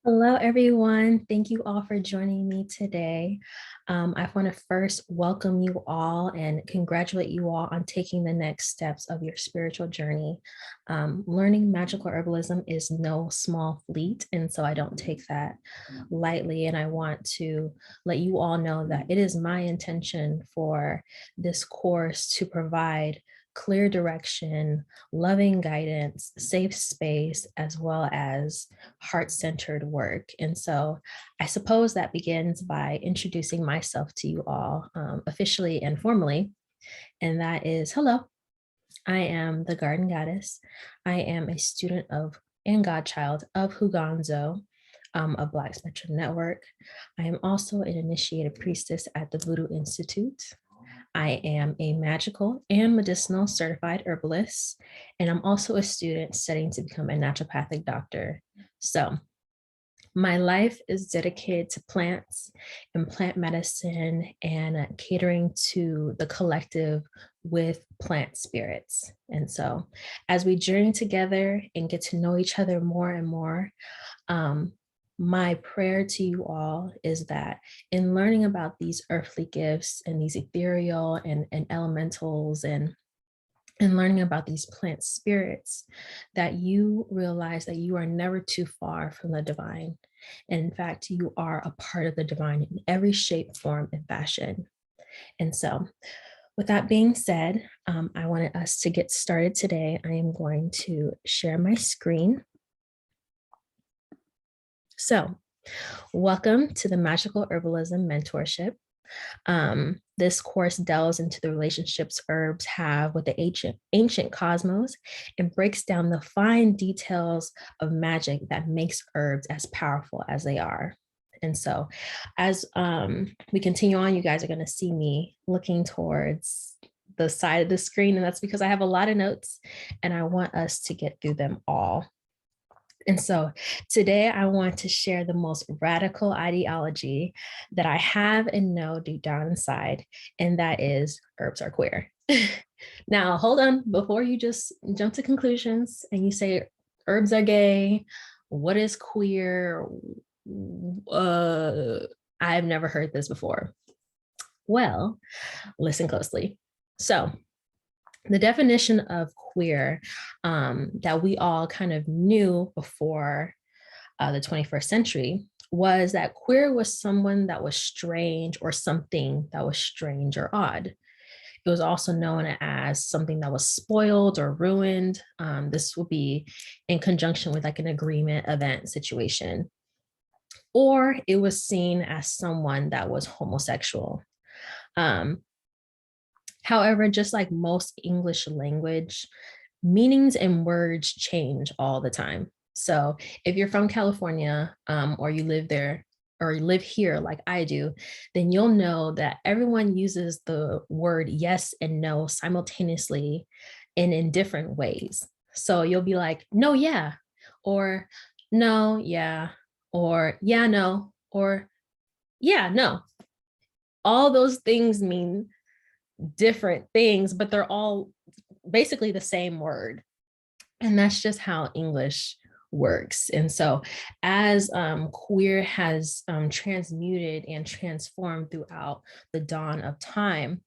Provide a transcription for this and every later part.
Hello, everyone. Thank you all for joining me today. I want to first welcome you all and congratulate you all on taking the next steps of your spiritual journey. Learning magical herbalism is no small feat, and so I don't take that lightly. And I want to let you all know that it is my intention for this course to provide clear direction, loving guidance, safe space, as well as heart-centered work. And so I suppose that begins by introducing myself to you all officially and formally. And that is, hello, I am the Garden Goddess. I am a student of and godchild of 𝒊𝒏𝒄𝒊𝒏𝒆𝒔, of Black Spectrum Network. I am also an initiated priestess at the Voodoo Institute. I am a magical and medicinal certified herbalist, and I'm also a student studying to become a naturopathic doctor. So my life is dedicated to plants and plant medicine and catering to the collective with plant spirits. And so as we journey together and get to know each other more and more, my prayer to you all is that in learning about these earthly gifts and these ethereal and elementals and learning about these plant spirits, that you realize that you are never too far from the divine. And in fact, you are a part of the divine in every shape, form, and fashion. And so, with that being said, I wanted us to get started today. I am going to share my screen. So, welcome to the Magical Herbalism Mentorship. This course delves into the relationships herbs have with the ancient cosmos and breaks down the fine details of magic that makes herbs as powerful as they are. And so as we continue on, you guys are going to see me looking towards the side of the screen, and that's because I have a lot of notes and I want us to get through them all. And so today I want to share the most radical ideology that I have and know deep down inside, and that is herbs are queer. Now, hold on, before you just jump to conclusions and you say herbs are gay, what is queer? I've never heard this before. Well, listen closely. So the definition of queer that we all kind of knew before the 21st century was that queer was someone that was strange or something that was strange or odd. It was also known as something that was spoiled or ruined. This would be in conjunction with like an agreement event situation. Or it was seen as someone that was homosexual. However, just like most English language, meanings and words change all the time. So if you're from California or you live there or you live here like I do, then you'll know that everyone uses the word yes and no simultaneously and in different ways. So you'll be like, no, yeah, or no, yeah, or yeah, no, or yeah, no. All those things mean different things, but they're all basically the same word. And that's just how English works. And so as queer has transmuted and transformed throughout the dawn of time,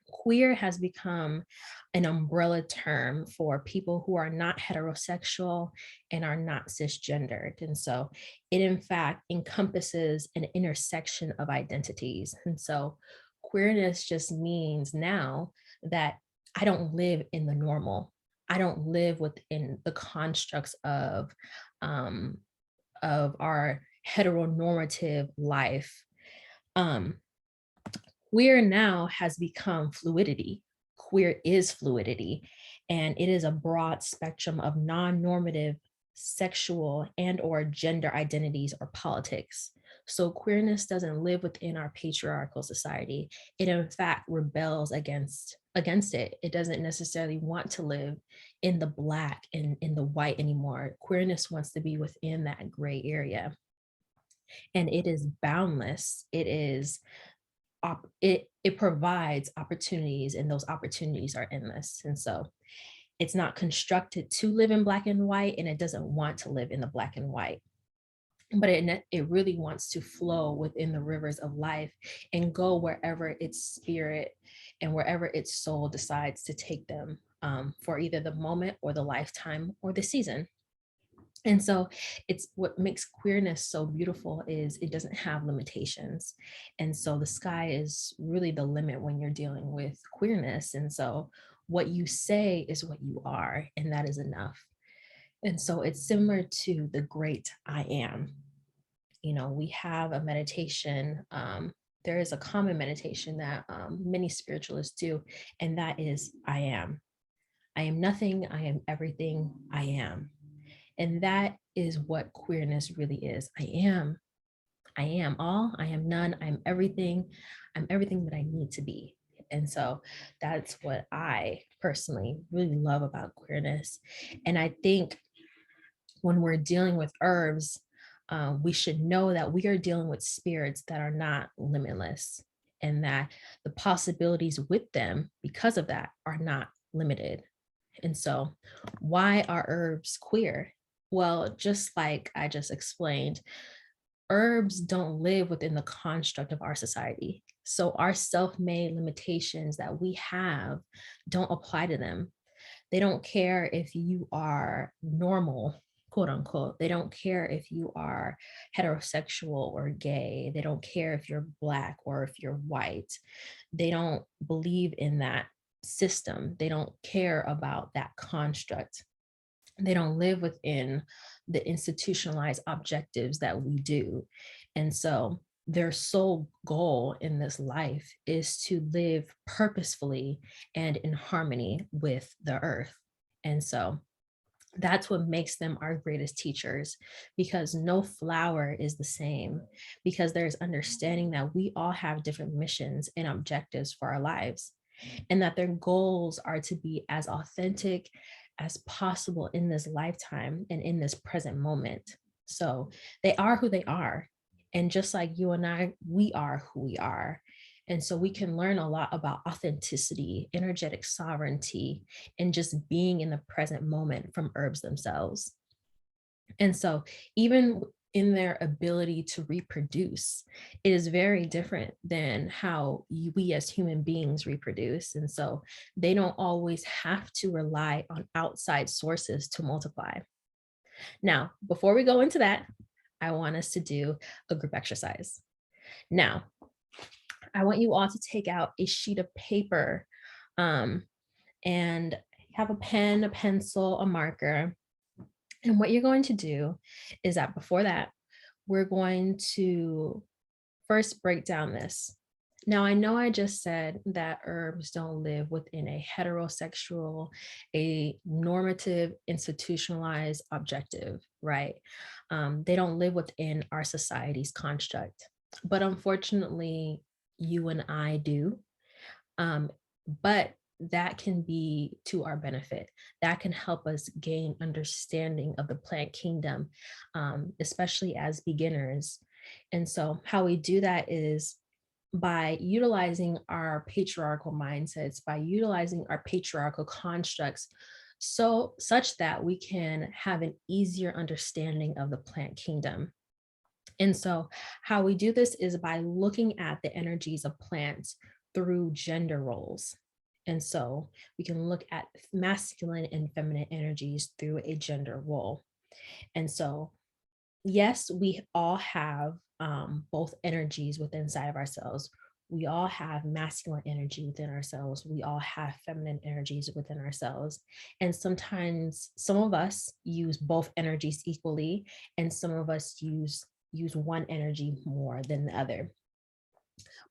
queer has become an umbrella term for people who are not heterosexual and are not cisgendered. And so it in fact encompasses an intersection of identities. And so queerness just means now that I don't live in the normal. I don't live within the constructs of our heteronormative life. Queer now has become fluidity. Queer is fluidity, and it is a broad spectrum of non-normative sexual and or gender identities or politics. So queerness doesn't live within our patriarchal society. It in fact rebels against it. It doesn't necessarily want to live in the black and in the white anymore. Queerness wants to be within that gray area. And it is boundless. It provides opportunities, and those opportunities are endless. And so it's not constructed to live in black and white, and it doesn't want to live in the black and white. but it really wants to flow within the rivers of life and go wherever its spirit and wherever its soul decides to take them, for either the moment or the lifetime or the season. And so it's what makes queerness so beautiful is it doesn't have limitations. And so the sky is really the limit when you're dealing with queerness. And so what you say is what you are, and that is enough. And so it's similar to the great I am. You know, we have a meditation. There is a common meditation that many spiritualists do, and that is I am. I am nothing. I am everything. I am. And that is what queerness really is. I am. I am all. I am none. I'm everything. I'm everything that I need to be. And so that's what I personally really love about queerness. And I think when we're dealing with herbs, we should know that we are dealing with spirits that are not limitless, and that the possibilities with them, because of that, are not limited. And so, why are herbs queer? Well, just like I just explained, herbs don't live within the construct of our society. So, our self made limitations that we have don't apply to them. They don't care if you are normal, quote unquote. They don't care if you are heterosexual or gay. They don't care if you're Black or if you're white. They don't believe in that system. They don't care about that construct. They don't live within the institutionalized objectives that we do. And so their sole goal in this life is to live purposefully and in harmony with the earth. And so that's what makes them our greatest teachers, because no flower is the same, because there's understanding that we all have different missions and objectives for our lives, and that their goals are to be as authentic as possible in this lifetime and in this present moment. So they are who they are. And just like you and I, we are who we are. And so we can learn a lot about authenticity, energetic sovereignty, and just being in the present moment from herbs themselves. And so even in their ability to reproduce, it is very different than how we as human beings reproduce. And so they don't always have to rely on outside sources to multiply. Now, before we go into that, I want us to do a group exercise. Now, I want you all to take out a sheet of paper, and have a pen, a pencil, a marker. And what you're going to do is that before that, we're going to first break down this. Now, I know I just said that herbs don't live within a heterosexual, a normative, institutionalized objective, right? They don't live within our society's construct. But unfortunately, you and I do. But that can be to our benefit. That can help us gain understanding of the plant kingdom, especially as beginners. And so, how we do that is by utilizing our patriarchal mindsets, by utilizing our patriarchal constructs, so such that we can have an easier understanding of the plant kingdom. And so, how we do this is by looking at the energies of plants through gender roles. And so, we can look at masculine and feminine energies through a gender role. And so, yes, we all have both energies within inside of ourselves. We all have masculine energy within ourselves. We all have feminine energies within ourselves. And sometimes some of us use both energies equally, and some of us use one energy more than the other.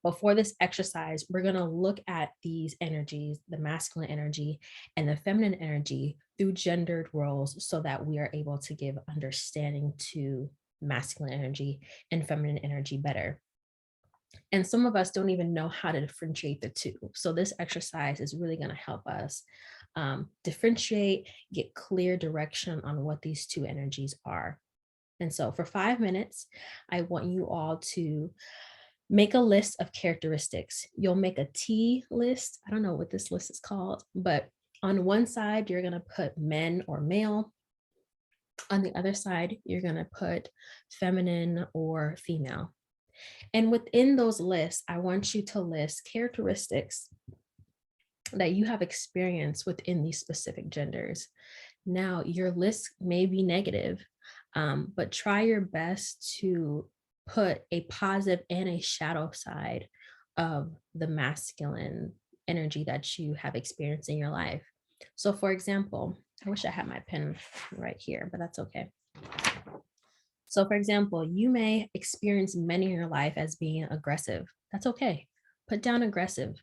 Before this exercise, we're going to look at these energies, the masculine energy and the feminine energy, through gendered roles, so that we are able to give understanding to masculine energy and feminine energy better. And some of us don't even know how to differentiate the two. So this exercise is really going to help us differentiate, get clear direction on what these two energies are. And so for 5 minutes, I want you all to make a list of characteristics. You'll make a T list. I don't know what this list is called, but on one side, you're going to put men or male. On the other side, you're going to put feminine or female. And within those lists, I want you to list characteristics that you have experienced within these specific genders. Now, your list may be negative, but try your best to put a positive and a shadow side of the masculine energy that you have experienced in your life. So, for example, I wish I had my pen right here, but that's okay. So, for example, you may experience men in your life as being aggressive. That's okay. Put down aggressive.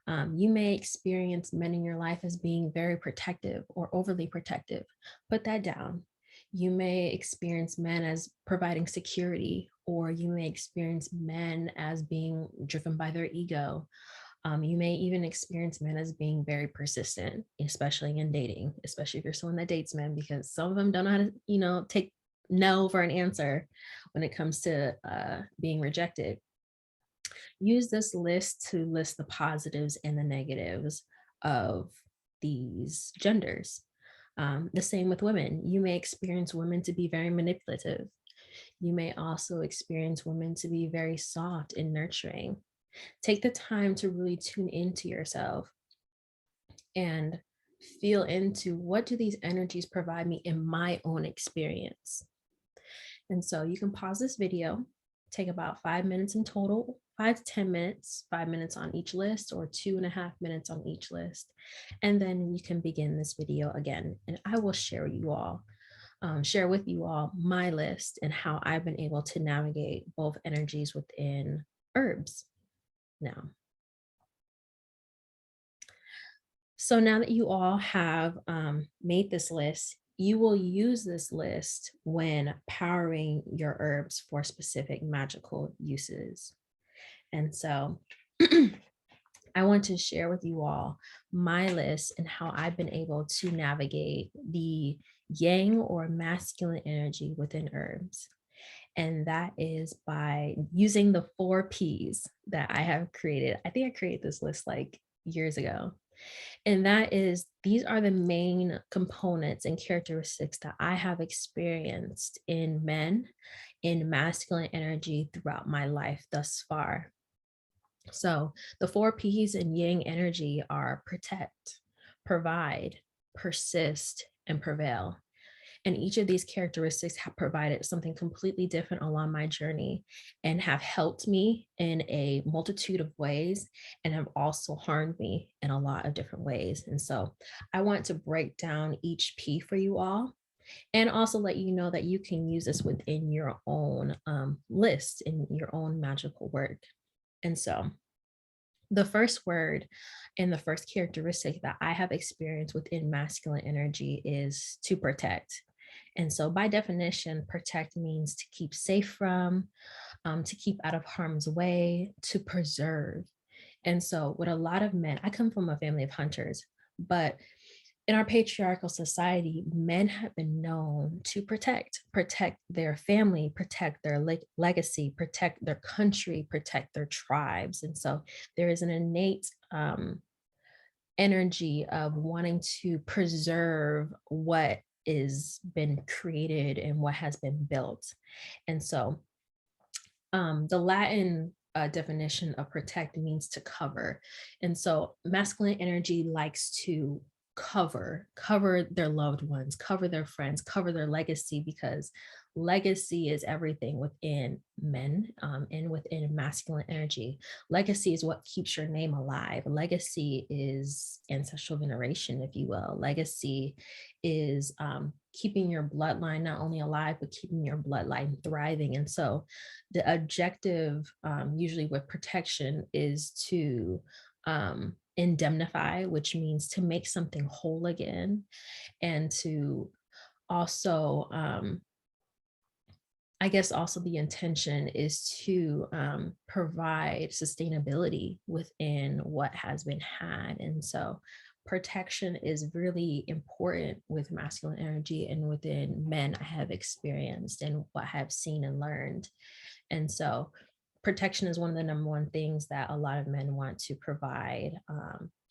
You may experience men in your life as being very protective or overly protective. Put that down. You may experience men as providing security, or you may experience men as being driven by their ego. You may even experience men as being very persistent, especially in dating, especially if you're someone that dates men, because some of them don't know how to, take no for an answer when it comes to being rejected. Use this list to list the positives and the negatives of these genders. The same with women. You may experience women to be very manipulative. You may also experience women to be very soft and nurturing. Take the time to really tune into yourself and feel into what do these energies provide me in my own experience. And so you can pause this video, take about 5 minutes in total, 5 to 10 minutes, 5 minutes on each list or 2.5 minutes on each list. And then you can begin this video again. And I will share with you all my list and how I've been able to navigate both energies within herbs now. So now that you all have made this list, you will use this list when powering your herbs for specific magical uses. And so I want to share with you all my list and how I've been able to navigate the yang or masculine energy within herbs. And that is by using the 4 P's that I have created. I think I created this list like years ago. And that is, these are the main components and characteristics that I have experienced in men, in masculine energy throughout my life thus far. So the 4 P's in yang energy are protect, provide, persist, and prevail. And each of these characteristics have provided something completely different along my journey and have helped me in a multitude of ways and have also harmed me in a lot of different ways. And so I want to break down each P for you all and also let you know that you can use this within your own list, in your own magical work. And so the first word and the first characteristic that I have experienced within masculine energy is to protect. And so by definition, protect means to keep safe from, to keep out of harm's way, to preserve. And so with a lot of men, I come from a family of hunters, but in our patriarchal society, men have been known to protect their family, protect their legacy, protect their country, protect their tribes. And so there is an innate energy of wanting to preserve what is been created and what has been built. And so the Latin definition of protect means to cover. And so masculine energy likes to cover their loved ones, cover their friends, cover their legacy, because legacy is everything within men and within masculine energy. Legacy is what keeps your name alive. Legacy is ancestral veneration, if you will. Legacy is keeping your bloodline not only alive, but keeping your bloodline thriving. And so the objective, usually with protection, is to indemnify, which means to make something whole again, and to also, I guess also the intention is to provide sustainability within what has been had. And so protection is really important with masculine energy and within men I have experienced and what I have seen and learned. And so protection is one of the number one things that a lot of men want to provide.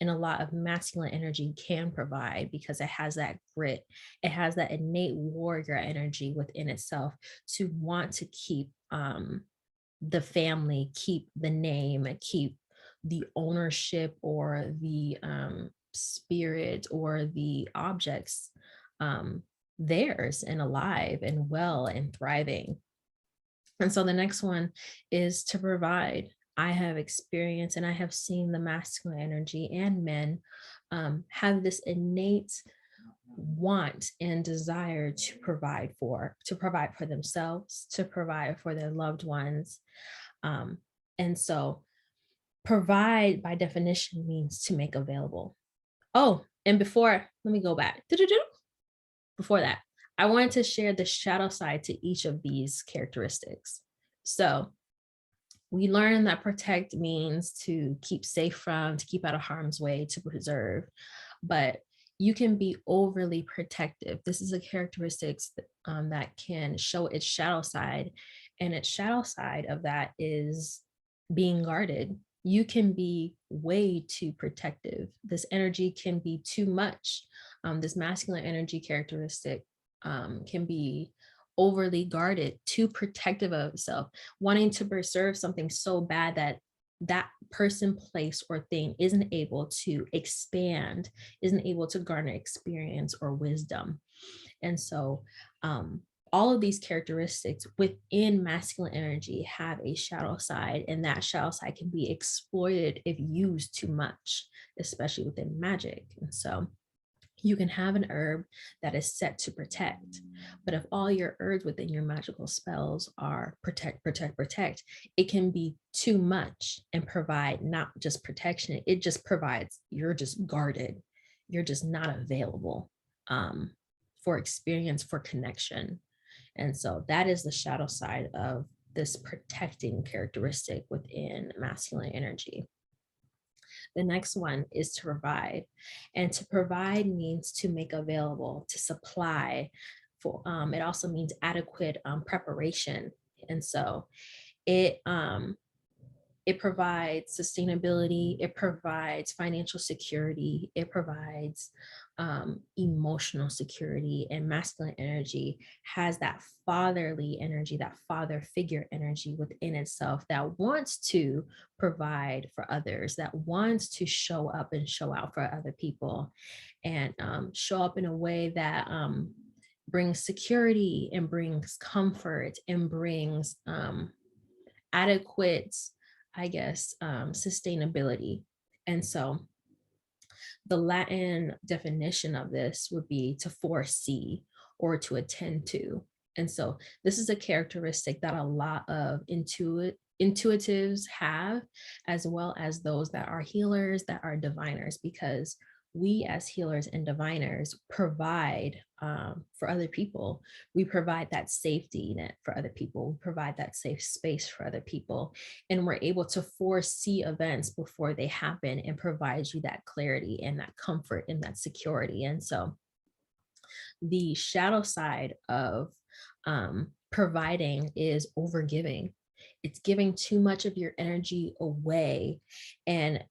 And a lot of masculine energy can provide because it has that grit. It has that innate warrior energy within itself to want to keep the family, keep the name, and keep the ownership or the spirit or the objects theirs and alive and well and thriving. And so the next one is to provide. I have experienced and I have seen the masculine energy and men have this innate want and desire to provide for themselves, to provide for their loved ones. And so provide by definition means to make available. Oh, and before, let me go back. Before that, I wanted to share the shadow side to each of these characteristics. So we learn that protect means to keep safe from, to keep out of harm's way, to preserve, but you can be overly protective. This is a characteristic that can show its shadow side, and its shadow side of that is being guarded. You can be way too protective. This energy can be too much. This masculine energy characteristic can be overly guarded, too protective of itself, wanting to preserve something so bad that that person, place, or thing isn't able to expand, isn't able to garner experience or wisdom. And so all of these characteristics within masculine energy have a shadow side, and that shadow side can be exploited if used too much, especially within magic. And so you can have an herb that is set to protect, but if all your herbs within your magical spells are protect, protect, protect, it can be too much and provide not just protection, it just provides, you're just guarded, you're just not available for experience, for connection. And so that is the shadow side of this protecting characteristic within masculine energy. The next one is to provide. And to provide means to make available, to supply. For it also means adequate preparation. And so it it provides sustainability, it provides financial security, it provides emotional security, and masculine energy has that fatherly energy, that father figure energy within itself that wants to provide for others, that wants to show up and show out for other people, and show up in a way that brings security and brings comfort and brings adequate, I guess, sustainability. And so the Latin definition of this would be to foresee or to attend to. And so this is a characteristic that a lot of intuitives have, as well as those that are healers, that are diviners, because we as healers and diviners provide for other people. We provide that safety net for other people. We provide that safe space for other people. And we're able to foresee events before they happen and provide you that clarity and that comfort and that security. And so the shadow side of providing is overgiving. It's giving too much of your energy away. And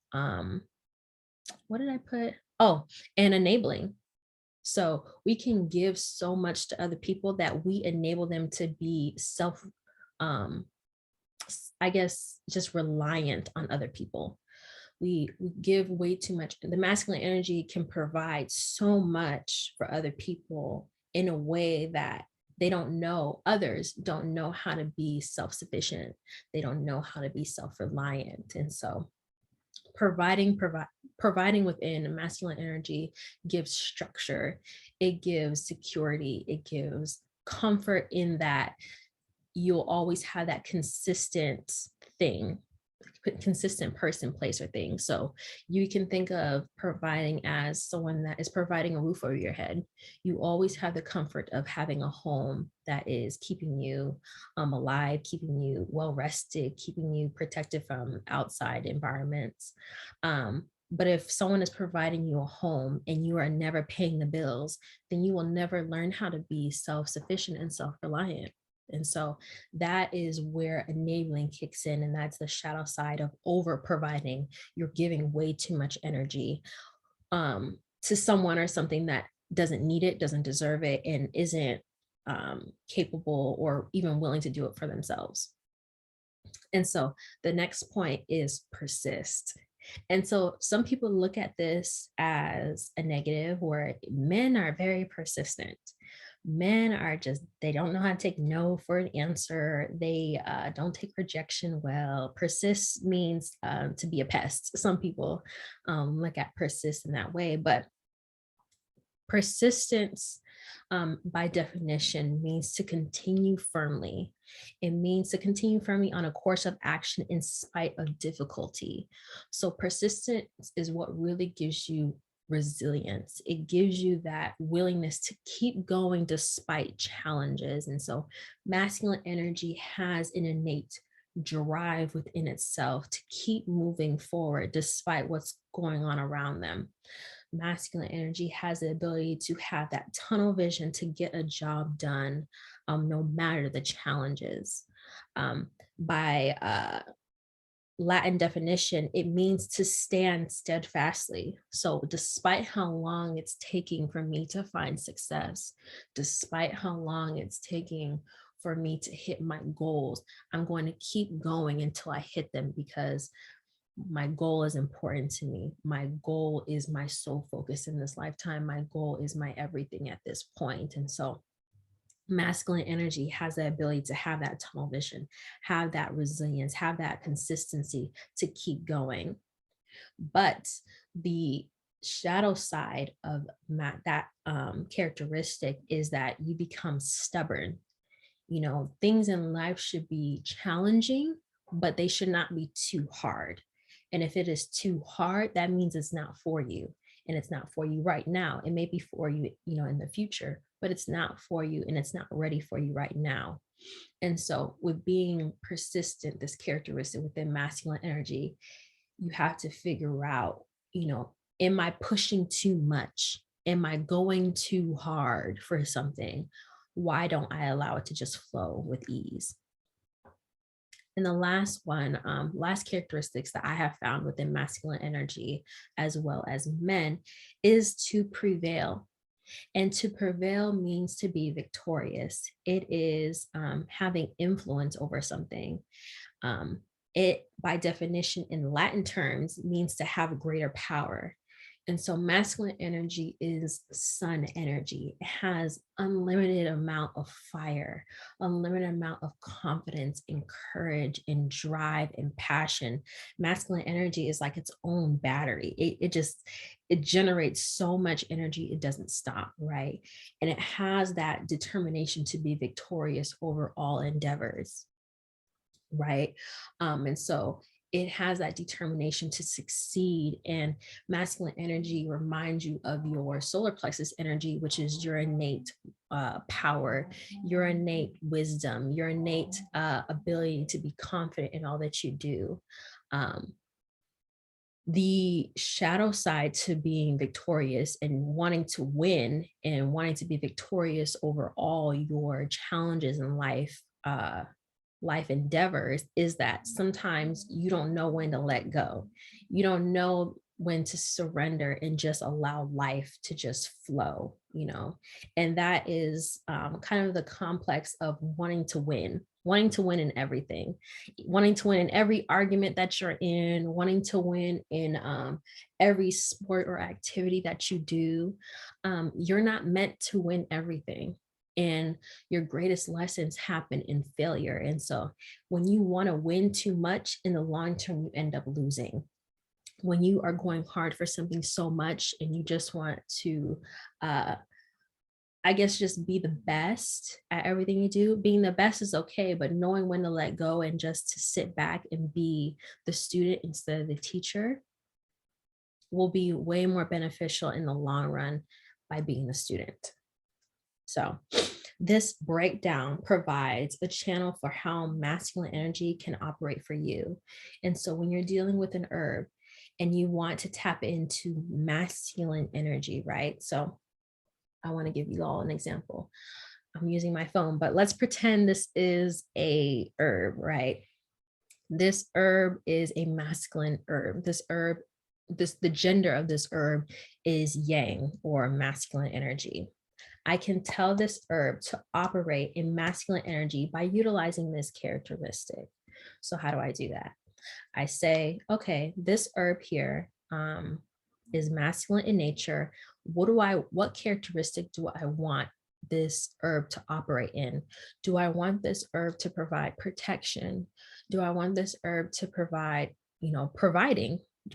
what did I put? Oh, and enabling. So we can give so much to other people that we enable them to be I guess, just reliant on other people. We give way too much. The masculine energy can provide so much for other people in a way that they don't know, others don't know how to be self-sufficient. They don't know how to be self-reliant. And so providing within masculine energy gives structure, it gives security, it gives comfort in that you'll always have that consistent thing, consistent person, place, or thing. So you can think of providing as someone that is providing a roof over your head. You always have the comfort of having a home that is keeping you alive, keeping you well rested, keeping you protected from outside environments. But if someone is providing you a home and you are never paying the bills, then you will never learn how to be self-sufficient and self-reliant. And so that is where enabling kicks in. And that's the shadow side of over providing. You're giving way too much energy to someone or something that doesn't need it, doesn't deserve it, and isn't capable or even willing to do it for themselves. And so the next point is persist. And so some people look at this as a negative, where men are very persistent. Men are just, they don't know how to take no for an answer. They don't take rejection well. Persist means to be a pest. Some people look at persist in that way, but persistence, by definition, means to continue firmly. It means to continue firmly on a course of action in spite of difficulty. So persistence is what really gives you resilience. It gives you that willingness to keep going despite challenges. And so masculine energy has an innate drive within itself to keep moving forward despite what's going on around them. Masculine energy has the ability to have that tunnel vision to get a job done, no matter the challenges. By Latin definition, it means to stand steadfastly. So, despite how long it's taking for me to find success, despite how long it's taking for me to hit my goals, I'm going to keep going until I hit them, because my goal is important to me. My goal is my sole focus in this lifetime. My goal is my everything at this point. And so masculine energy has the ability to have that tunnel vision, have that resilience, have that consistency to keep going. But the shadow side of that characteristic is that you become stubborn. You know, things in life should be challenging, but they should not be too hard. And if it is too hard, that means it's not for you. And it's not for you right now. It may be for you, in the future, but it's not for you and it's not ready for you right now. And so with being persistent, this characteristic within masculine energy, you have to figure out, am I pushing too much? Am I going too hard for something? Why don't I allow it to just flow with ease? And the last one, last characteristics that I have found within masculine energy, as well as men, is to prevail. And to prevail means to be victorious. It is having influence over something. It, by definition, in Latin terms, means to have greater power. And so masculine energy is sun energy. It has unlimited amount of fire, unlimited amount of confidence and courage and drive and passion. Masculine energy is like its own battery. It generates so much energy, it doesn't stop, right? And it has that determination to be victorious over all endeavors, right? And so it has that determination to succeed. And masculine energy reminds you of your solar plexus energy, which is your innate power, your innate wisdom, your innate ability to be confident in all that you do. The shadow side to being victorious and wanting to win and wanting to be victorious over all your challenges in life endeavors, is that sometimes you don't know when to let go. You don't know when to surrender and just allow life to just flow, and that is kind of the complex of wanting to win in everything, wanting to win in every argument that you're in, wanting to win in every sport or activity that you do. You're not meant to win everything. And your greatest lessons happen in failure. And so when you want to win too much, in the long term, you end up losing. When you are going hard for something so much and you just want to, I guess, just be the best at everything you do, being the best is okay, but knowing when to let go and just to sit back and be the student instead of the teacher will be way more beneficial in the long run by being the student. So this breakdown provides a channel for how masculine energy can operate for you. And so when you're dealing with an herb and you want to tap into masculine energy, right? So I want to give you all an example. I'm using my phone, but let's pretend this is a herb, right? This herb is a masculine herb. The gender of this herb is yang, or masculine energy. I can tell this herb to operate in masculine energy by utilizing this characteristic. So how do I do that? I say, okay, this herb here is masculine in nature. What characteristic do I want this herb to operate in? Do I want this herb to provide protection? Do I want this herb to provide,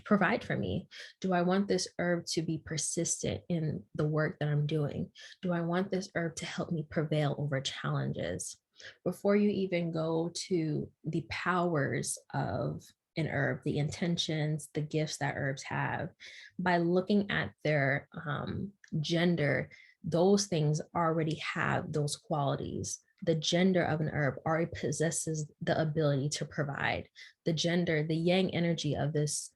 provide for me? Do I want this herb to be persistent in the work that I'm doing? Do I want this herb to help me prevail over challenges? Before you even go to the powers of an herb, the intentions, the gifts that herbs have, by looking at their gender, those things already have those qualities. The gender of an herb already possesses the ability to provide. The gender, the yang energy of this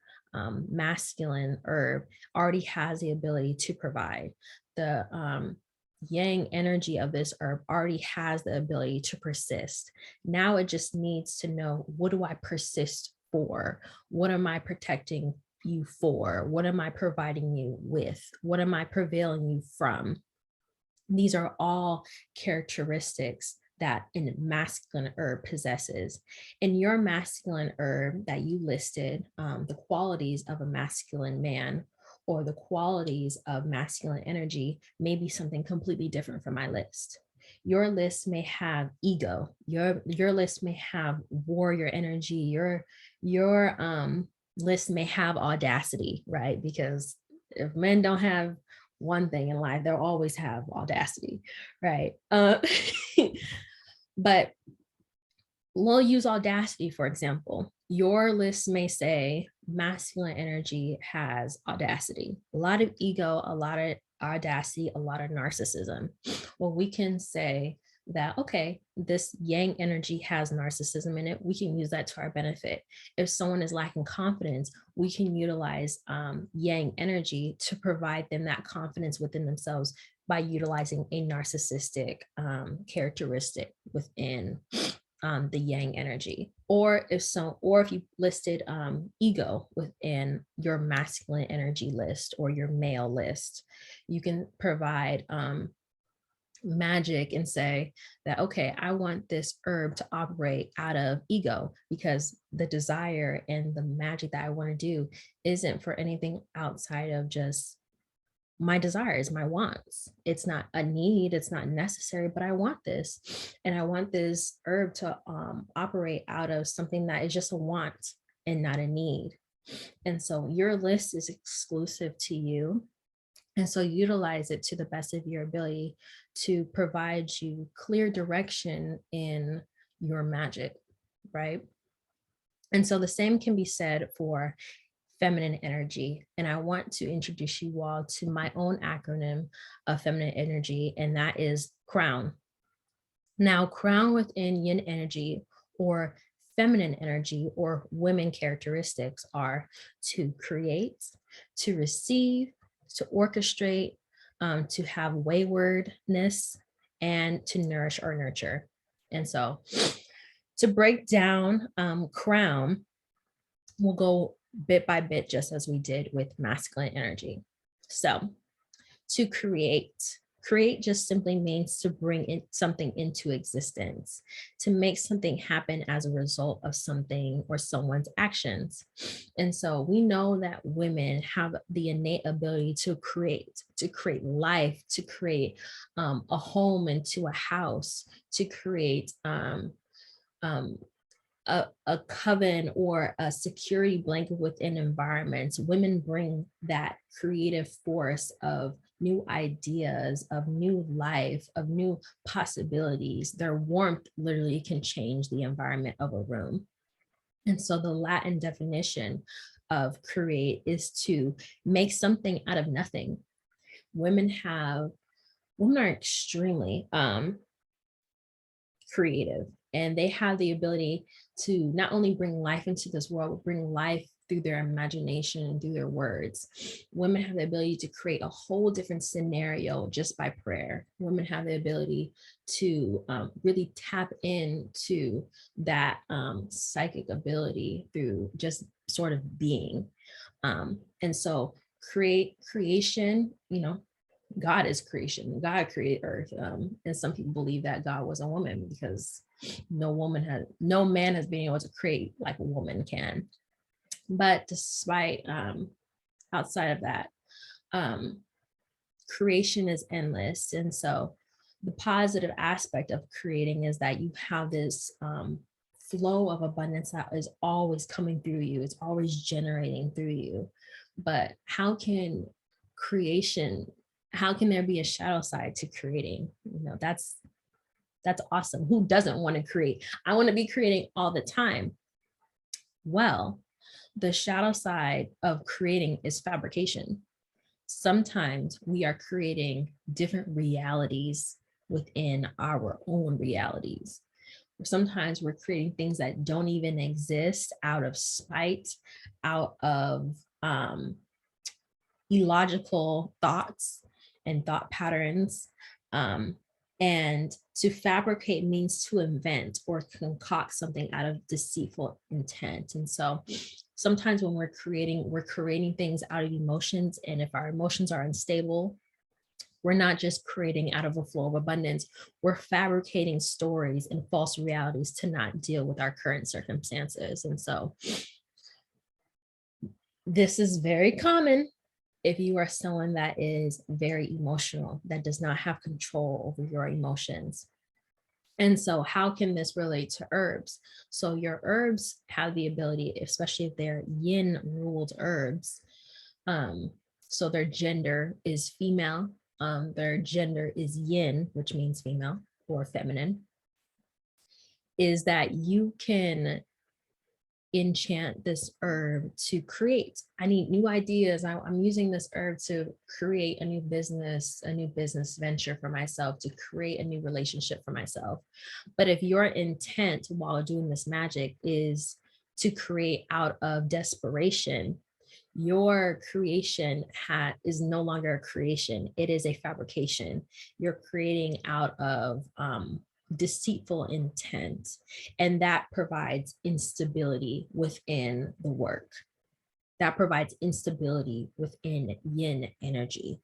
masculine herb already has the ability to provide. The yang energy of this herb already has the ability to persist. Now it just needs to know, what do I persist for? What am I protecting you for? What am I providing you with? What am I prevailing you from? These are all characteristics that a masculine herb possesses. In your masculine herb that you listed, the qualities of a masculine man or the qualities of masculine energy may be something completely different from my list. Your list may have ego. Your list may have warrior energy. Your list may have audacity, right? Because if men don't have one thing in life, they'll always have audacity, right? But we'll use audacity, for example. Your list may say masculine energy has audacity, a lot of ego, a lot of audacity, a lot of narcissism. Well, we can say that, okay, this yang energy has narcissism in it. We can use that to our benefit. If someone is lacking confidence, we can utilize yang energy to provide them that confidence within themselves by utilizing a narcissistic characteristic within the yang energy. Or if you listed ego within your masculine energy list or your male list, you can provide magic and say that, okay, I want this herb to operate out of ego, because the desire and the magic that I want to do isn't for anything outside of just my desires, my wants. It's not a need, it's not necessary, but I want this. And I want this herb to operate out of something that is just a want and not a need. And so your list is exclusive to you. And so utilize it to the best of your ability to provide you clear direction in your magic, right? And so the same can be said for feminine energy. And I want to introduce you all to my own acronym of feminine energy, and that is crown. Now, crown within yin energy or feminine energy or women characteristics are to create, to receive, to orchestrate, to have waywardness, and to nourish or nurture. And so to break down crown, we'll go bit by bit, just as we did with masculine energy. So to create just simply means to bring in something into existence, to make something happen as a result of something or someone's actions. And so we know that women have the innate ability to create life, to create a home into a house, to create a coven or a security blanket within environments. Women bring that creative force of new ideas, of new life, of new possibilities. Their warmth literally can change the environment of a room. And so the Latin definition of create is to make something out of nothing. Women are extremely creative, and they have the ability to not only bring life into this world, but bring life through their imagination and through their words. Women have the ability to create a whole different scenario just by prayer. Women have the ability to really tap into that psychic ability through just sort of being. And so creation, you know, God is creation. God created earth. And some people believe that God was a woman because no man has been able to create like a woman can. But despite outside of that, creation is endless. And so the positive aspect of creating is that you have this flow of abundance that is always coming through you. It's always generating through you. But how can there be a shadow side to creating? You know, that's awesome. Who doesn't want to create? I want to be creating all the time. Well, the shadow side of creating is fabrication. Sometimes we are creating different realities within our own realities. Sometimes we're creating things that don't even exist out of spite, out of illogical thoughts and thought patterns. And to fabricate means to invent or concoct something out of deceitful intent. And so sometimes when we're creating things out of emotions. And if our emotions are unstable, we're not just creating out of a flow of abundance, we're fabricating stories and false realities to not deal with our current circumstances. And so this is very common if you are someone that is very emotional, that does not have control over your emotions. And so how can this relate to herbs? So your herbs have the ability, especially if they're yin ruled herbs. So their gender is female. Their gender is yin, which means female or feminine, is that you can enchant this herb to create. I need new ideas. I'm using this herb to create a new business venture for myself, to create a new relationship for myself. But if your intent while doing this magic is to create out of desperation, your creation is no longer a creation. It is a fabrication. You're creating out of deceitful intent, and that provides instability within the work. That provides instability within yin energy.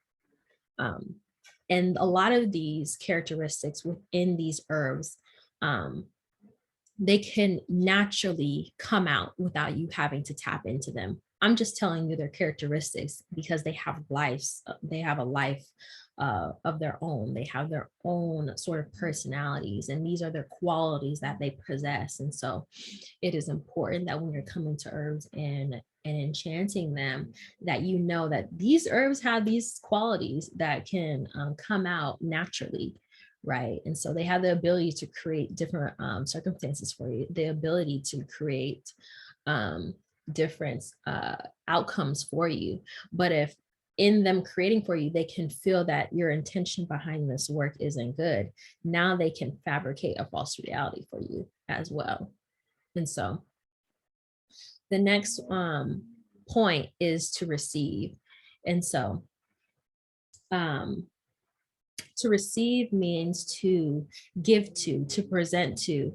And a lot of these characteristics within these herbs, they can naturally come out without you having to tap into them. I'm just telling you their characteristics because they have lives. They have a life of their own. They have their own sort of personalities, and these are their qualities that they possess. And so it is important that when you're coming to herbs and enchanting them, that you know that these herbs have these qualities that can come out naturally, right? And so they have the ability to create different circumstances for you, the ability to create different outcomes for you. But if in them creating for you, they can feel that your intention behind this work isn't good, now they can fabricate a false reality for you as well. And so the next point is to receive. And so to receive means to give to present to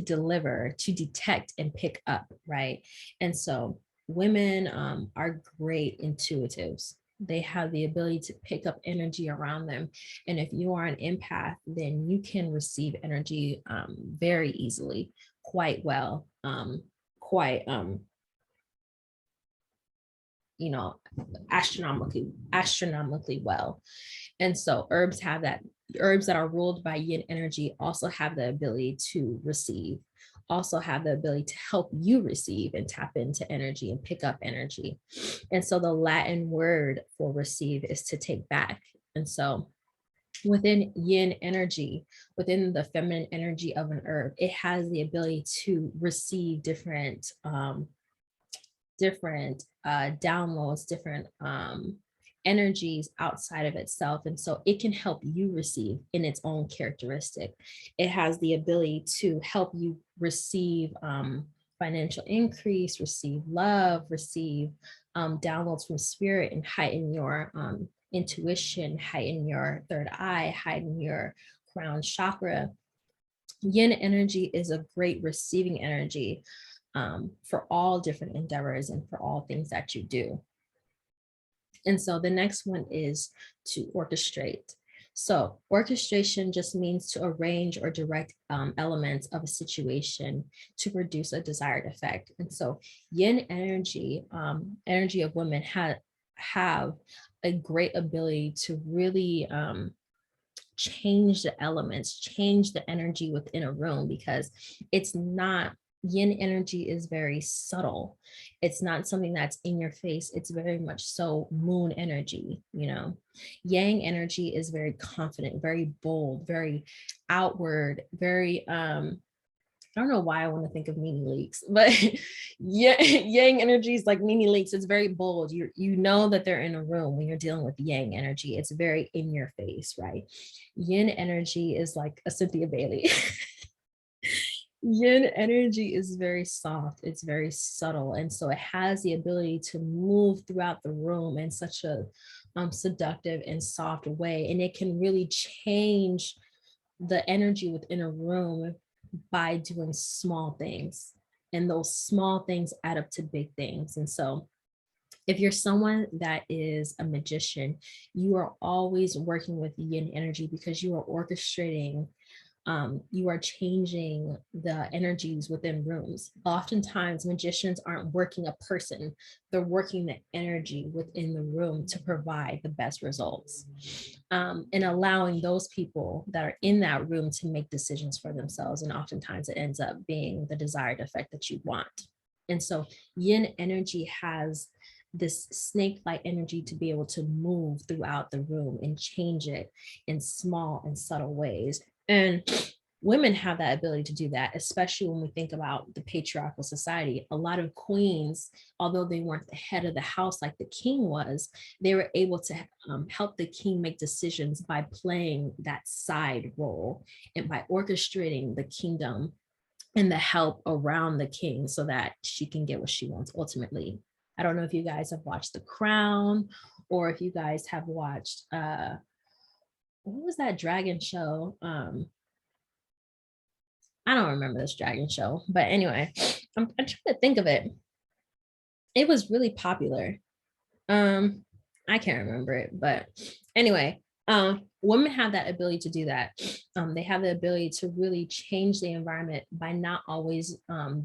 deliver, to detect and pick up, right? And so women are great intuitives. They have the ability to pick up energy around them. And if you are an empath, then you can receive energy very easily, quite well, astronomically well. And so herbs have that. Herbs that are ruled by yin energy also have the ability to receive, also have the ability to help you receive and tap into energy and pick up energy. And so the Latin word for receive is to take back. And so within yin energy, within the feminine energy of an herb, it has the ability to receive different downloads, different energies outside of itself. And so it can help you receive in its own characteristic. It has the ability to help you receive financial increase, receive love, receive downloads from spirit, and heighten your intuition, heighten your third eye, heighten your crown chakra. Yin energy is a great receiving energy for all different endeavors and for all things that you do. And so the next one is to orchestrate. So orchestration just means to arrange or direct elements of a situation to produce a desired effect. And so yin energy, energy of women have a great ability to really change the elements, change the energy within a room, because it's not, yin energy is very subtle. It's not something that's in your face. It's very much so moon energy, you know. Yang energy is very confident, very bold, very outward, very I don't know why I want to think of Mimi Leaks, but yang energy is like Mimi Leaks. It's very bold. You know that they're in a room when you're dealing with yang energy. It's very in your face, right? Yin energy is like a Cynthia Bailey. Yin energy is very soft. It's very subtle. And so it has the ability to move throughout the room in such a seductive and soft way. And it can really change the energy within a room by doing small things, and those small things add up to big things. And so if you're someone that is a magician, you are always working with yin energy, because you are orchestrating, you are changing the energies within rooms. Oftentimes magicians aren't working a person, they're working the energy within the room to provide the best results, and allowing those people that are in that room to make decisions for themselves. And oftentimes it ends up being the desired effect that you want. And so yin energy has this snake-like energy to be able to move throughout the room and change it in small and subtle ways. And women have that ability to do that, especially when we think about the patriarchal society. A lot of queens, although they weren't the head of the house like the king was, they were able to help the king make decisions by playing that side role and by orchestrating the kingdom and the help around the king so that she can get what she wants ultimately. I don't know if you guys have watched The Crown, or if you guys have watched what was that dragon show? I don't remember this dragon show, but anyway, I'm trying to think of it. It was really popular. I can't remember it, but anyway, women have that ability to do that. They have the ability to really change the environment by not always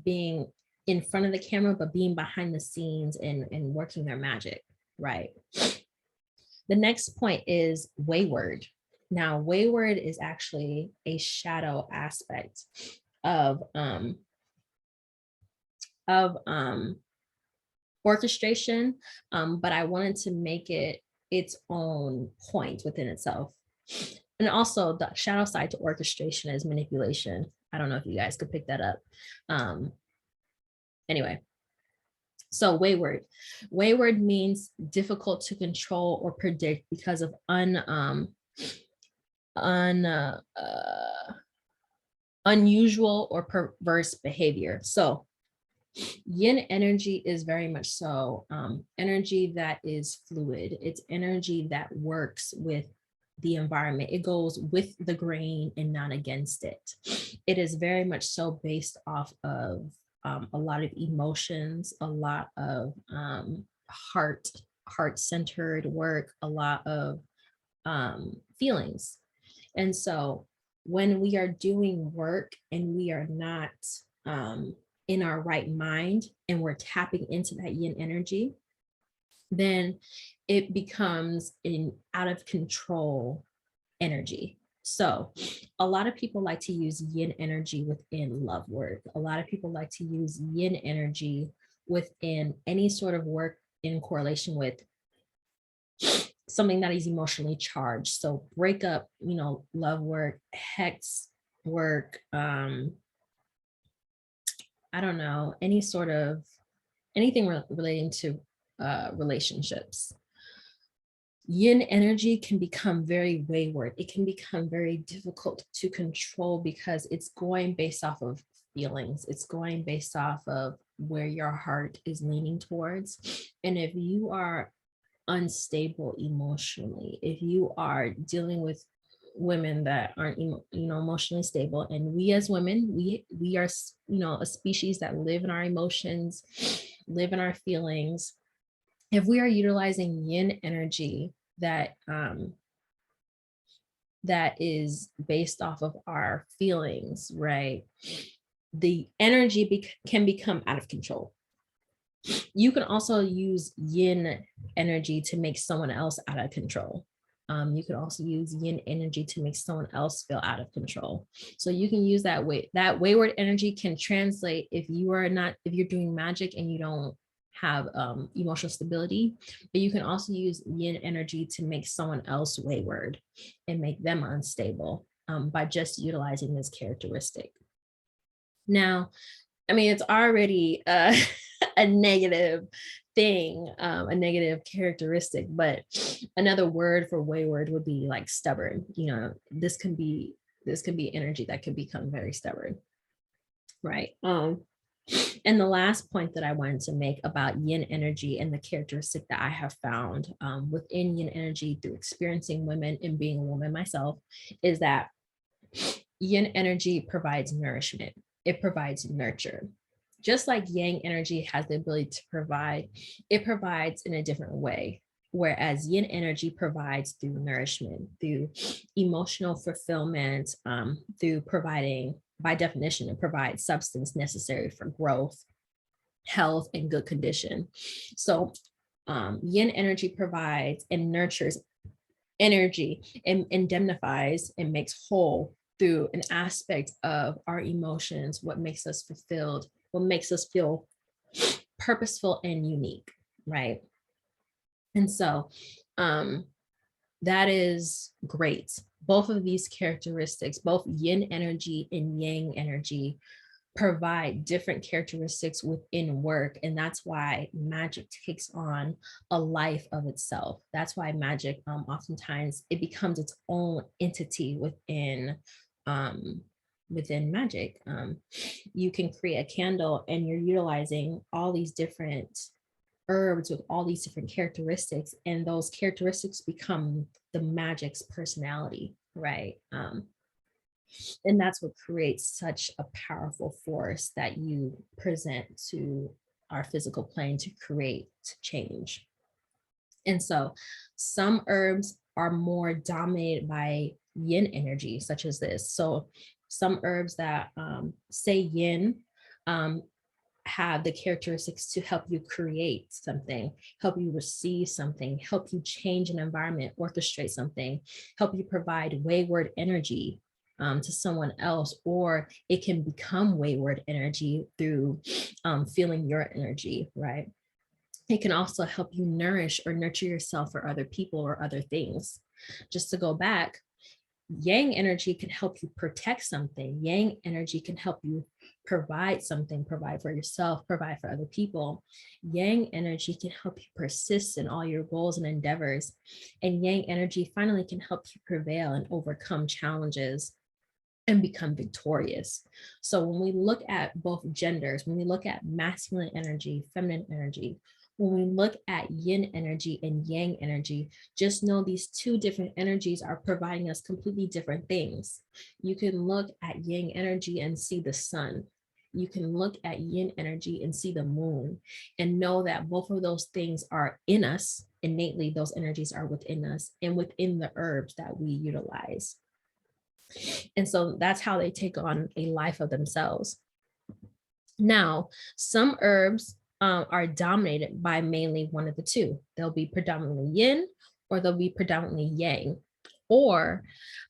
being in front of the camera, but being behind the scenes and working their magic, right? The next point is wayward. Now, wayward is actually a shadow aspect of orchestration, but I wanted to make it its own point within itself. And also the shadow side to orchestration is manipulation. I don't know if you guys could pick that up. Anyway, so wayward. Wayward means difficult to control or predict because of unusual or perverse behavior. So yin energy is very much so energy that is fluid. It's energy that works with the environment. It goes with the grain and not against it. It is very much so based off of a lot of emotions, a lot of heart-centered work, a lot of feelings. And so when we are doing work and we are not in our right mind and we're tapping into that yin energy, then it becomes an out of control energy. So a lot of people like to use yin energy within love work. A lot of people like to use yin energy within any sort of work in correlation with something that is emotionally charged. So breakup, you know, love work, hex work, I don't know, anything relating to relationships. yin energy can become very wayward. It can become very difficult to control because it's going based off of feelings. It's going based off of where your heart is leaning towards. And if you are unstable emotionally, if you are dealing with women that aren't emotionally stable, and we as women, we are a species that live in our emotions, live in our feelings. If we are utilizing yin energy that is based off of our feelings, right, the energy can become out of control. You can also use yin energy to make someone else out of control. You can also use yin energy to make someone else feel out of control. So you can use that way. That wayward energy can translate if you're doing magic and you don't have emotional stability, but you can also use yin energy to make someone else wayward and make them unstable by just utilizing this characteristic. Now, I mean, it's already a negative thing, a negative characteristic, but another word for wayward would be like stubborn. This can be energy that can become very stubborn, right? And the last point that I wanted to make about yin energy and the characteristic that I have found within yin energy through experiencing women and being a woman myself is that yin energy provides nourishment. It provides nurture. Just like yang energy has the ability to provide, it provides in a different way. Whereas yin energy provides through nourishment, through emotional fulfillment, through providing, by definition, it provides substance necessary for growth, health, and good condition. So yin energy provides and nurtures energy and indemnifies and makes whole through an aspect of our emotions, what makes us fulfilled, what makes us feel purposeful and unique, right? And so that is great. Both of these characteristics, both yin energy and yang energy, provide different characteristics within work. And that's why magic takes on a life of itself. That's why magic oftentimes it becomes its own entity within magic. You can create a candle and you're utilizing all these different herbs with all these different characteristics, and those characteristics become the magic's personality, right? And that's what creates such a powerful force that you present to our physical plane to create change. And so some herbs are more dominated by yin energy, such as this. So some herbs that say yin have the characteristics to help you create something, help you receive something, help you change an environment, orchestrate something, help you provide wayward energy to someone else, or it can become wayward energy through feeling your energy, right? It can also help you nourish or nurture yourself for other people or other things. Just to go back, yang energy can help you protect something. Yang energy can help you provide something, provide for yourself, provide for other people. Yang energy can help you persist in all your goals and endeavors. And yang energy finally can help you prevail and overcome challenges and become victorious. So when we look at both genders, when we look at masculine energy, feminine energy, when we look at yin energy and yang energy, just know these two different energies are providing us completely different things. You can look at yang energy and see the sun. You can look at yin energy and see the moon and know that both of those things are in us. Innately, those energies are within us and within the herbs that we utilize. And so that's how they take on a life of themselves. Now, some herbs are dominated by mainly one of the two. They'll be predominantly yin, or they'll be predominantly yang, or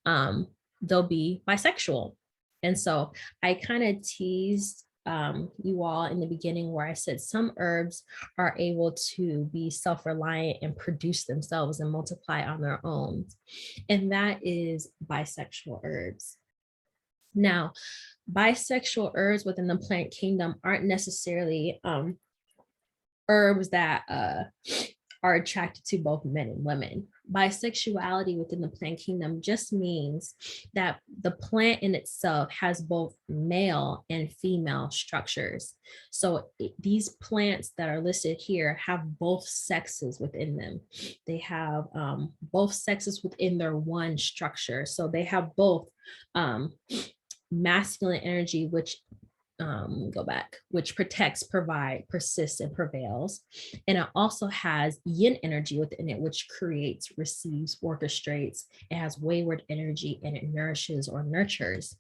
they'll be bisexual. And so I kind of teased you all in the beginning where I said some herbs are able to be self-reliant and produce themselves and multiply on their own. And that is bisexual herbs. Now, bisexual herbs within the plant kingdom aren't necessarily herbs that are attracted to both men and women, Bisexuality within the plant kingdom just means that the plant in itself has both male and female structures. So these plants that are listed here have both sexes within them. They have both sexes within their one structure. So they have both masculine energy, which which protects, provide, persists, and prevails. And it also has yin energy within it, which creates, receives, orchestrates. It has wayward energy, and it nourishes or nurtures.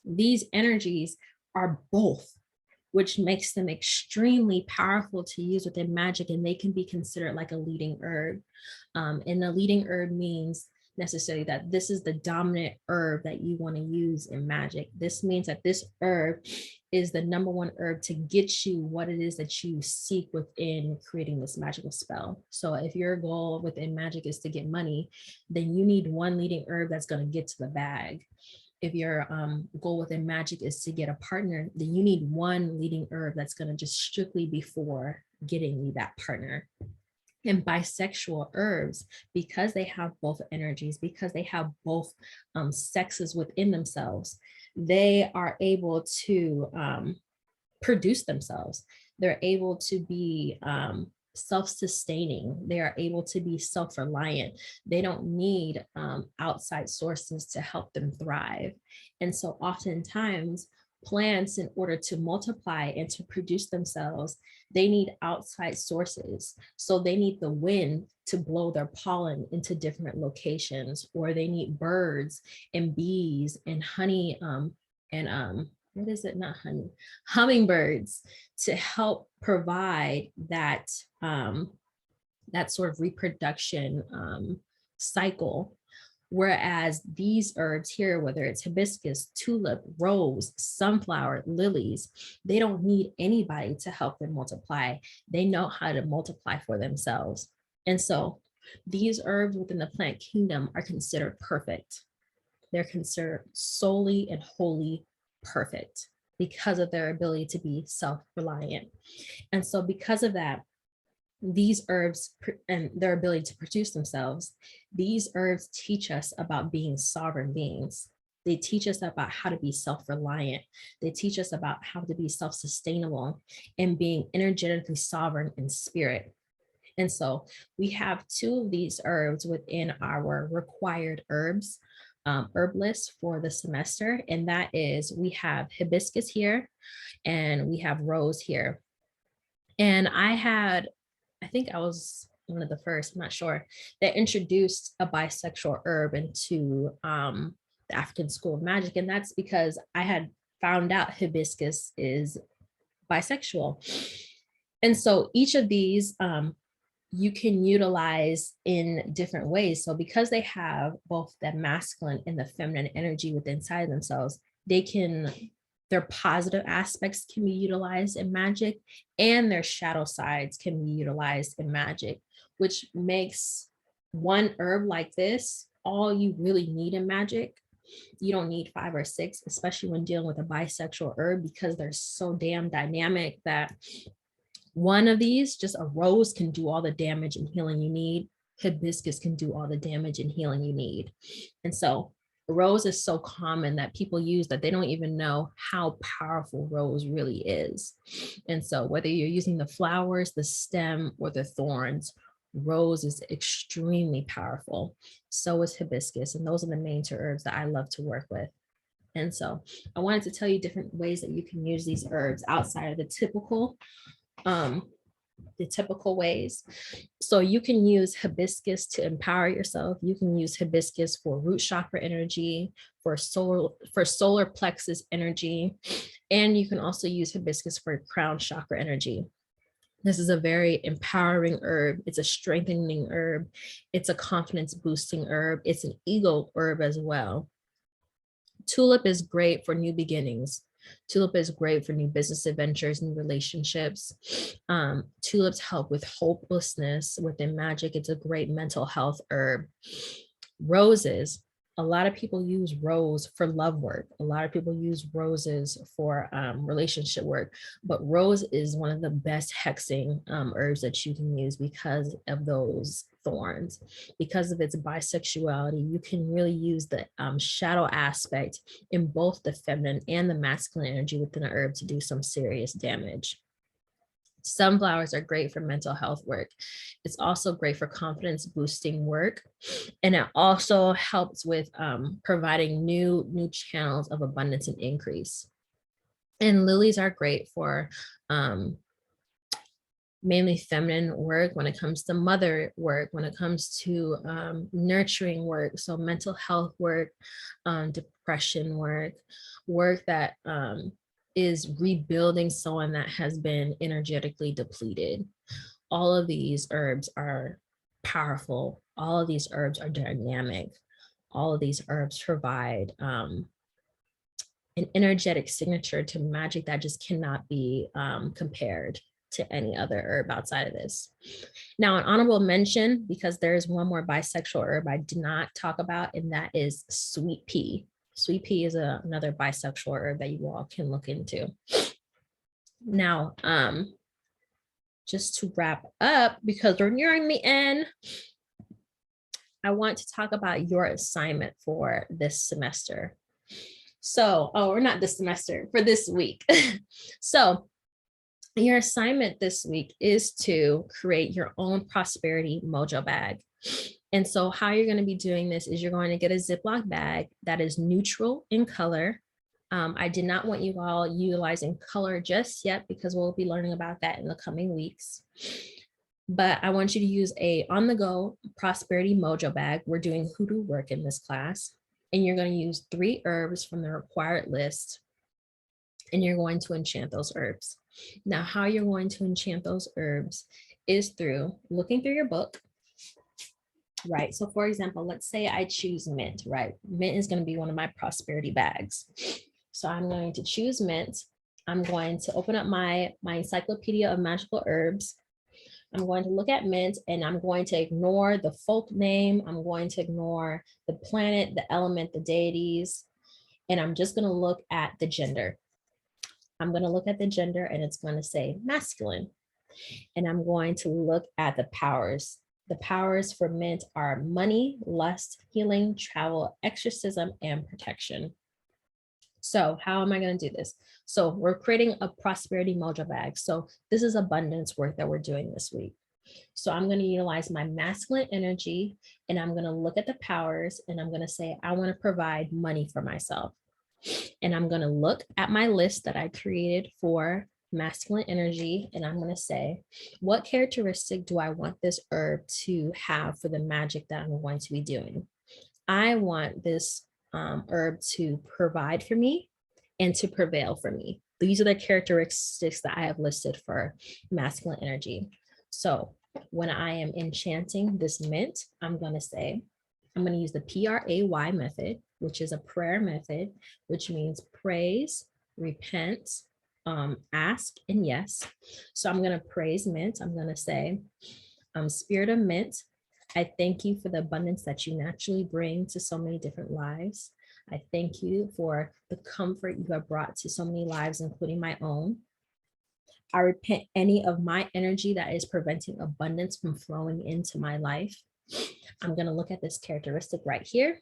These energies are both, which makes them extremely powerful to use within magic, and they can be considered like a leading herb. And a leading herb means necessarily that this is the dominant herb that you want to use in magic. This means that this herb is the number one herb to get you what it is that you seek within creating this magical spell. So if your goal within magic is to get money, then you need one leading herb that's going to get to the bag. If your goal within magic is to get a partner, then you need one leading herb that's going to just strictly be for getting you that partner. And bisexual herbs, because they have both energies, because they have both sexes within themselves, they are able to produce themselves. They're able to be self-sustaining. They are able to be self-reliant. They don't need outside sources to help them thrive. And so oftentimes plants, in order to multiply and to produce themselves, they need outside sources. So they need the wind to blow their pollen into different locations, or they need birds and bees and honey what is it? Not honey, hummingbirds to help provide that that sort of reproduction cycle. Whereas these herbs here, whether it's hibiscus, tulip, rose, sunflower, lilies, they don't need anybody to help them multiply. They know how to multiply for themselves. And so these herbs within the plant kingdom are considered perfect. They're considered solely and wholly perfect because of their ability to be self-reliant. And so because of that, these herbs and their ability to produce themselves, these herbs teach us about being sovereign beings. They teach us about how to be self-reliant. They teach us about how to be self-sustainable and being energetically sovereign in spirit. And so we have two of these herbs within our required herbs herb list for the semester. And that is, we have hibiscus here and we have rose here. And I think I was one of the first, I'm not sure, that introduced a bisexual herb into the African School of Magic. And that's because I had found out hibiscus is bisexual. And so each of these you can utilize in different ways. So because they have both the masculine and the feminine energy within inside themselves, their positive aspects can be utilized in magic, and their shadow sides can be utilized in magic, which makes one herb like this all you really need in magic. You don't need 5 or 6, especially when dealing with a bisexual herb, because they're so damn dynamic that one of these, just a rose, can do all the damage and healing you need. Hibiscus can do all the damage and healing you need. And so rose is so common that people use that they don't even know how powerful rose really is. And so whether you're using the flowers, the stem, or the thorns, rose is extremely powerful. So is hibiscus. And those are the main 2 herbs that I love to work with. And so I wanted to tell you different ways that you can use these herbs outside of the typical ways. So you can use hibiscus to empower yourself. You can use hibiscus for root chakra energy, for solar plexus energy, and you can also use hibiscus for crown chakra energy. This is a very empowering herb. It's a strengthening herb. It's a confidence boosting herb. It's an ego herb as well. Tulip is great for new beginnings. Tulip is great for new business adventures and relationships. Tulips help with hopelessness within magic. It's a great mental health herb. Roses, a lot of people use rose for love work. A lot of people use roses for relationship work, but rose is one of the best hexing herbs that you can use because of those thorns. Because of its bisexuality, you can really use the shadow aspect in both the feminine and the masculine energy within an herb to do some serious damage. Sunflowers are great for mental health work. It's also great for confidence boosting work. And it also helps with providing new channels of abundance and increase. And lilies are great for mainly feminine work when it comes to mother work, when it comes to nurturing work. So mental health work, depression work, work that is rebuilding someone that has been energetically depleted. All of these herbs are powerful. All of these herbs are dynamic. All of these herbs provide an energetic signature to magic that just cannot be compared to any other herb outside of this. Now, an honorable mention, because there's one more bisexual herb I did not talk about, and that is sweet pea. Sweet pea is another bisexual herb that you all can look into. Now, just to wrap up, because we're nearing the end, I want to talk about your assignment for this semester. So, or not this semester, for this week. So, your assignment this week is to create your own prosperity mojo bag. And so how you're going to be doing this is you're going to get a Ziploc bag that is neutral in color. I did not want you all utilizing color just yet because we'll be learning about that in the coming weeks. But I want you to use a on-the-go prosperity mojo bag. We're doing hoodoo work in this class. And you're going to use 3 herbs from the required list. And you're going to enchant those herbs. Now, how you're going to enchant those herbs is through looking through your book, right? So for example, let's say I choose mint, right? Mint is going to be one of my prosperity bags. So I'm going to choose mint. I'm going to open up my encyclopedia of magical herbs. I'm going to look at mint and I'm going to ignore the folk name. I'm going to ignore the planet, the element, the deities, and I'm just going to look at the gender. I'm going to look at the gender and it's going to say masculine. And I'm going to look at the powers. The powers for mint are money, lust, healing, travel, exorcism, and protection. So how am I going to do this? So we're creating a prosperity mojo bag. So this is abundance work that we're doing this week. So I'm going to utilize my masculine energy and I'm going to look at the powers and I'm going to say, I want to provide money for myself. And I'm going to look at my list that I created for masculine energy. And I'm going to say, what characteristic do I want this herb to have for the magic that I'm going to be doing? I want this herb to provide for me and to prevail for me. These are the characteristics that I have listed for masculine energy. So when I am enchanting this mint, I'm going to say, I'm going to use the PRAY method, which is a prayer method, which means praise, repent, ask, and yes. So I'm going to praise mint. I'm going to say, Spirit of Mint, I thank you for the abundance that you naturally bring to so many different lives. I thank you for the comfort you have brought to so many lives, including my own. I repent any of my energy that is preventing abundance from flowing into my life. I'm going to look at this characteristic right here.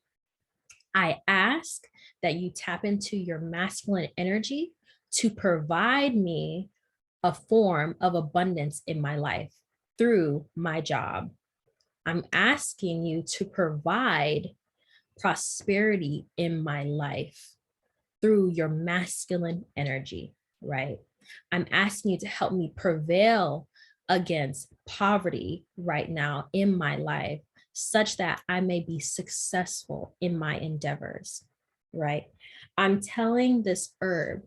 I ask that you tap into your masculine energy to provide me a form of abundance in my life through my job. I'm asking you to provide prosperity in my life through your masculine energy, right? I'm asking you to help me prevail against poverty right now in my life, such that I may be successful in my endeavors, right? I'm telling this herb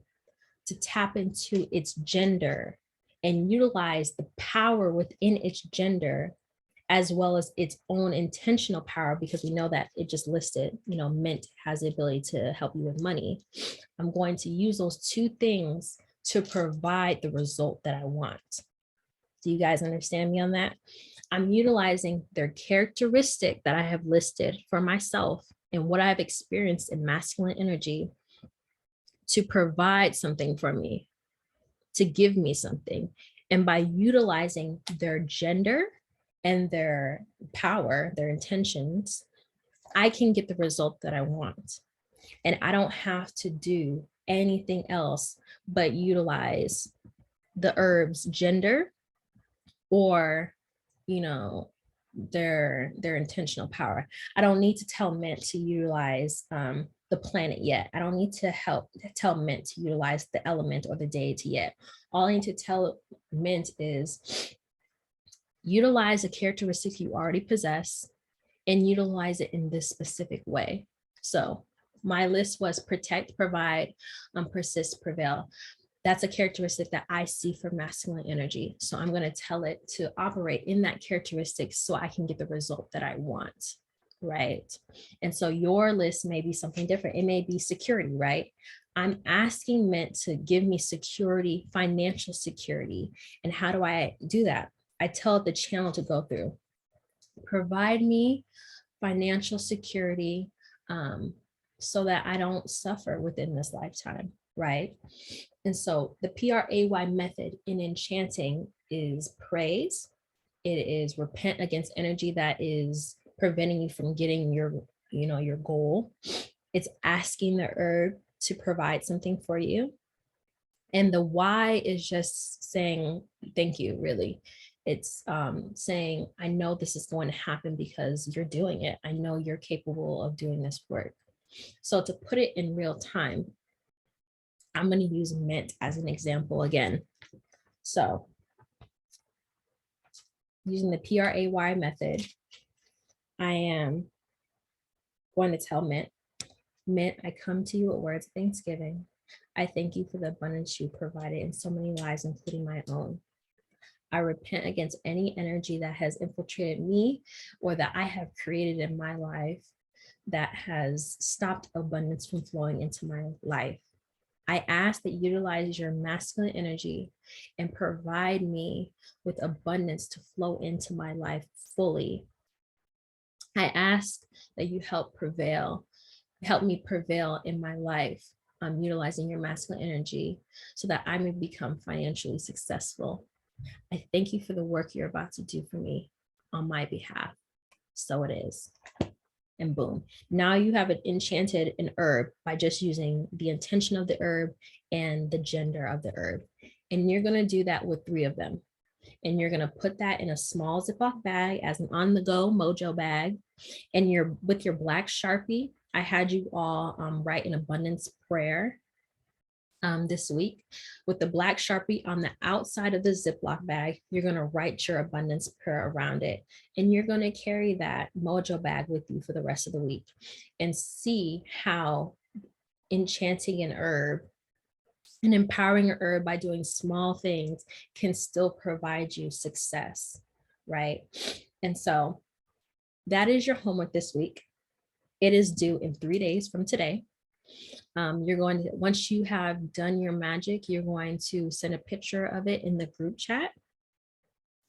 to tap into its gender and utilize the power within its gender, as well as its own intentional power, because we know that it just listed, mint has the ability to help you with money. I'm going to use those 2 things to provide the result that I want. Do you guys understand me on that? I'm utilizing their characteristic that I have listed for myself and what I've experienced in masculine energy to provide something for me, to give me something. And by utilizing their gender and their power, their intentions, I can get the result that I want. And I don't have to do anything else but utilize the herb's gender or, you know, their intentional power. I don't need to tell Mint to utilize the planet yet. I don't need to tell Mint to utilize the element or the deity yet. All I need to tell Mint is utilize a characteristic you already possess and utilize it in this specific way. So my list was protect, provide, persist, prevail. That's a characteristic that I see for masculine energy. So I'm going to tell it to operate in that characteristic so I can get the result that I want, right? And so your list may be something different. It may be security, right? I'm asking Mint to give me security, financial security. And how do I do that? I tell it the channel to go through. Provide me financial security so that I don't suffer within this lifetime, right? And so the 𝒃𝒖�𝒊𝒏𝒆𝒔 method in enchanting is praise. It is repent against energy that is preventing you from getting your, your goal. It's asking the herb to provide something for you. And the why is just saying thank you, really. It's saying, I know this is going to happen because you're doing it. I know you're capable of doing this work. So to put it in real time, I'm going to use Mint as an example again. So using the 𝒃𝒖�𝒊𝒏𝒆𝒔 method, I am going to tell Mint, I come to you with words of thanksgiving. I thank you for the abundance you provided in so many lives, including my own. I repent against any energy that has infiltrated me or that I have created in my life that has stopped abundance from flowing into my life. I ask that you utilize your masculine energy and provide me with abundance to flow into my life fully. I ask that you help me prevail in my life, utilizing your masculine energy so that I may become financially successful. I thank you for the work you're about to do for me on my behalf. So it is. And boom. Now you have enchanted an herb by just using the intention of the herb and the gender of the herb. And you're going to do that with 3 of them. And you're going to put that in a small Ziploc bag as an on-the-go mojo bag. And with your black Sharpie, I had you all write an abundance prayer this week. With the black Sharpie on the outside of the Ziploc bag, you're going to write your abundance prayer around it. And you're going to carry that mojo bag with you for the rest of the week and see how enchanting an herb and empowering an herb by doing small things can still provide you success, right? And so that is your homework this week. It is due in 3 days from today. You're going to, once you have done your magic, you're going to send a picture of it in the group chat.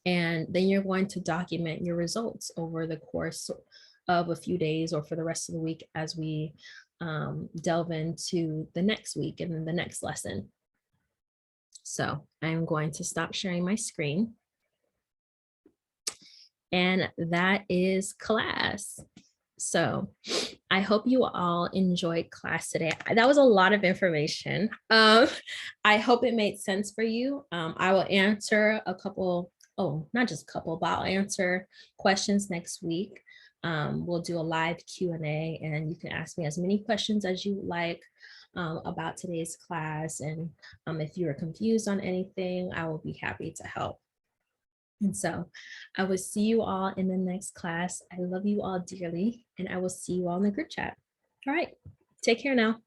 And then you're going to document your results over the course of a few days or for the rest of the week as we delve into the next week and then the next lesson. So I'm going to stop sharing my screen. And that is class. So I hope you all enjoyed class today. That was a lot of information. I hope it made sense for you. I will answer a couple, not just a couple, but I'll answer questions next week. We'll do a live Q&A and you can ask me as many questions as you like about today's class. And if you are confused on anything, I will be happy to help. And so I will see you all in the next class. I love you all dearly, and I will see you all in the group chat. All right, take care now.